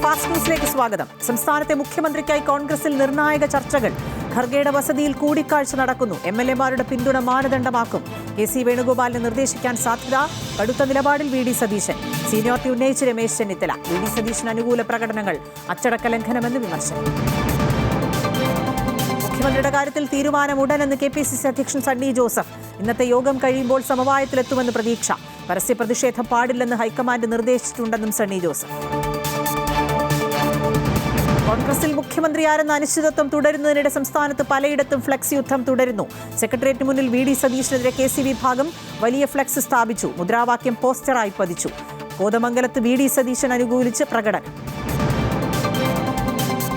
Fast ന്യൂസിലേക്ക് സ്വാഗതം. സംസ്ഥാനത്തെ മുഖ്യമന്ത്രിക്കായി കോൺഗ്രസിൽ നിർണായക ചർച്ചകൾ. ഖർഗെയുടെ വസതിയിൽ കൂടിക്കാഴ്ച നടക്കുന്നു. MLA-മാരുടെ പിന്തുണ മാനദണ്ഡമാക്കും. KC വേണുഗോപാലിനെ നിർദ്ദേശിക്കാൻ സാധ്യത. കടുത്ത നിലപാടിൽ VD സതീശൻ. സീനിയോറിറ്റി ഉന്നയിച്ച് രമേശ് ചെന്നിത്തല. VD സതീശൻ അനുകൂല പ്രകടനങ്ങൾ. അച്ചടക്ക ലംഘനമെന്ന് വിമർശനം. മുഖ്യമന്ത്രിയുടെ കാര്യത്തിൽ തീരുമാനം ഉടനെന്ന് KPCC അധ്യക്ഷൻ സണ്ണി ജോസഫ്. ഇന്നത്തെ യോഗം കഴിയുമ്പോൾ സമവായത്തിലെത്തുമെന്ന് പ്രതീക്ഷ. പരസ്യ പ്രതിഷേധം പാടില്ലെന്ന് ഹൈക്കമാൻഡ് നിർദ്ദേശിച്ചിട്ടുണ്ടെന്നും സണ്ണി ജോസഫ്. കോൺഗ്രസിൽ മുഖ്യമന്ത്രിയാരെന്ന അനിശ്ചിതത്വം തുടരുന്നതിനിടെ സംസ്ഥാനത്ത് പലയിടത്തും ഫ്ലെക്സ് യുദ്ധം തുടരുന്നു. സെക്രട്ടേറിയറ്റിന് മുന്നിൽ VD സതീശനെതിരെ KC വിഭാഗം വലിയ ഫ്ലെക്സ് സ്ഥാപിച്ചു. മുദ്രാവാക്യം പോസ്റ്ററായി പതിച്ചു. കോതമംഗലത്ത് VD സതീശൻ അനുകൂലിച്ച് പ്രകടനം.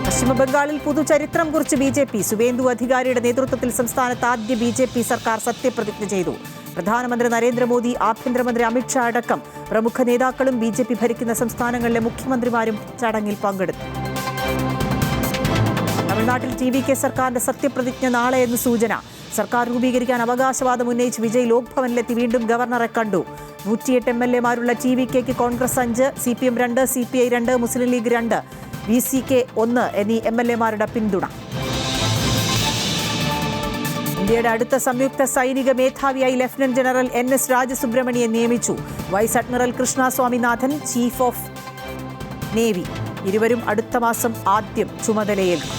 പശ്ചിമബംഗാളിൽ പുതുചരിത്രം കുറിച്ച് BJP. സുവേന്ദു അധികാരിയുടെ നേതൃത്വത്തിൽ സംസ്ഥാനത്ത് ആദ്യ BJP സർക്കാർ സത്യപ്രതിജ്ഞ ചെയ്തു. പ്രധാനമന്ത്രി നരേന്ദ്രമോദി, ആഭ്യന്തരമന്ത്രി അമിത്ഷാ അടക്കം പ്രമുഖ നേതാക്കളും BJP ഭരിക്കുന്ന സംസ്ഥാനങ്ങളിലെ മുഖ്യമന്ത്രിമാരും ചടങ്ങിൽ പങ്കെടുത്തു. തമിഴ്നാട്ടിൽ TVK സർക്കാരിന്റെ സത്യപ്രതിജ്ഞ നാളെയെന്ന് സൂചന. സർക്കാർ രൂപീകരിക്കാൻ അവകാശവാദം ഉന്നയിച്ച് വിജയ് ലോക്ഭവനിലെത്തി വീണ്ടും ഗവർണറെ കണ്ടു. 108 MLA-മാരുള്ള TVKയ്ക്ക് കോൺഗ്രസ് 5, CPM 2, CPI 2, മുസ്ലിം ലീഗ് 2, VCK 1 എന്നീ MLA-മാരുടെ പിന്തുണ. ഇന്ത്യയുടെ അടുത്ത സംയുക്ത സൈനിക മേധാവിയായി ലഫ്റ്റനന്റ് ജനറൽ NS രാജസുബ്രഹ്മണ്യനെ നിയമിച്ചു. Vice admiral Krishna Swaminathan chief of navy. ഇരുവരും അടുത്ത മാസം ആദ്യം ചുമതലയേൽക്കും.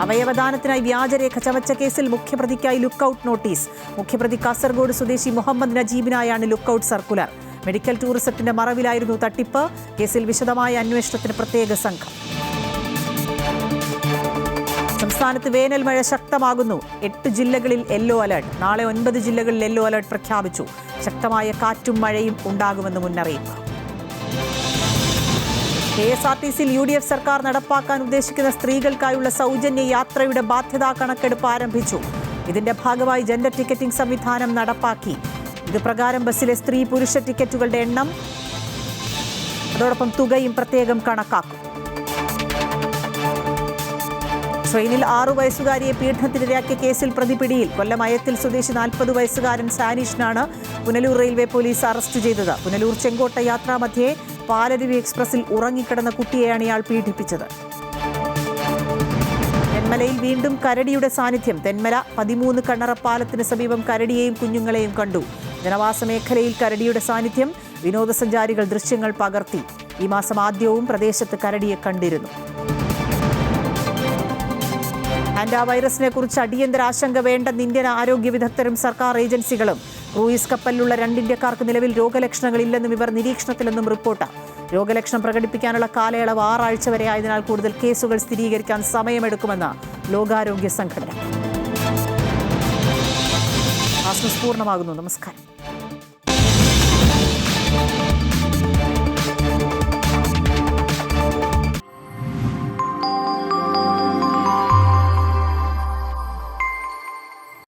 അവയവദാനത്തിനായി വ്യാജരേഖ ചമച്ച കേസിൽ മുഖ്യപ്രതിക്കായി ലുക്കൌട്ട് നോട്ടീസ്. മുഖ്യപ്രതി കാസർഗോഡ് സ്വദേശി മുഹമ്മദ് നജീബിനായാണ് ലുക്കൌട്ട് സർക്കുലർ. മെഡിക്കൽ ടൂറിസത്തിന്റെ മറവിലായിരുന്നു തട്ടിപ്പ്. കേസിൽ വിശദമായ അന്വേഷണത്തിന് പ്രത്യേക സംഘം. സംസ്ഥാനത്ത് വേനൽ മഴ ശക്തമാകുന്നു. 8 ജില്ലകളിൽ യെല്ലോ അലർട്ട്. നാളെ 9 ജില്ലകളിൽ യെല്ലോ അലർട്ട് പ്രഖ്യാപിച്ചു. ശക്തമായ കാറ്റും മഴയും ഉണ്ടാകുമെന്ന് മുന്നറിയിപ്പ്. KSRTCയിൽ UDF സർക്കാർ നടപ്പാക്കാൻ ഉദ്ദേശിക്കുന്ന സ്ത്രീകൾക്കായുള്ള സൗജന്യ യാത്രയുടെ ബാധ്യതാ കണക്കെടുപ്പ് ആരംഭിച്ചു. ഇതിന്റെ ഭാഗമായി ജെൻഡർ ടിക്കറ്റിംഗ് സംവിധാനം നടപ്പാക്കി. ഇത് പ്രകാരം ബസ്സിലെ സ്ത്രീ പുരുഷ ടിക്കറ്റുകളുടെ എണ്ണം അതോടൊപ്പം തുകയും പ്രത്യേകം കണക്കാക്കും. ട്രെയിനിൽ 6 വയസ്സുകാരിയെ പീഡനത്തിനിരയാക്കിയ കേസിൽ പ്രതി പിടിയിൽ. കൊല്ലം അയത്തിൽ സ്വദേശി 40 വയസ്സുകാരൻ സാനീഷിനാണ് പുനലൂർ റെയിൽവേ പോലീസ് അറസ്റ്റ് ചെയ്തത്. പുനലൂർ ചെങ്കോട്ട യാത്രാമധ്യേ പാലരുവി എക്സ്പ്രസിൽ ഉറങ്ങിക്കിടന്ന കുട്ടിയെയാണ് ഇയാൾ പീഡിപ്പിച്ചത്. തെന്മലയിൽ വീണ്ടും കരടിയുടെ സാന്നിധ്യം. തെന്മല 13 കണ്ണറപ്പാലത്തിന് സമീപം കരടിയെയും കുഞ്ഞുങ്ങളെയും കണ്ടു. ജനവാസ മേഖലയിൽ കരടിയുടെ സാന്നിധ്യം. വിനോദസഞ്ചാരികൾ ദൃശ്യങ്ങൾ പകർത്തി. ഈ മാസം ആദ്യവും പ്രദേശത്ത് കരടിയെ കണ്ടിരുന്നു. ഹാൻഡ വൈറസിനെ കുറിച്ച് അടിയന്തര ആശങ്ക വേണ്ടെന്ന് ഇന്ത്യൻ ആരോഗ്യ വിദഗ്ധരും സർക്കാർ ഏജൻസികളും. ക്രൂയിസ് കപ്പലിലുള്ള 2 ഇന്ത്യക്കാർക്ക് നിലവിൽ രോഗലക്ഷണങ്ങളില്ലെന്നും ഇവർ നിരീക്ഷണത്തിലെന്നും റിപ്പോർട്ട്. രോഗലക്ഷണം പ്രകടിപ്പിക്കാനുള്ള കാലയളവ് 6 ആഴ്ച വരെ ആയതിനാൽ കൂടുതൽ കേസുകൾ സ്ഥിരീകരിക്കാൻ സമയമെടുക്കുമെന്ന് ലോകാരോഗ്യ സംഘടന. പൂർണ്ണമാകുന്നു. നമസ്കാരം.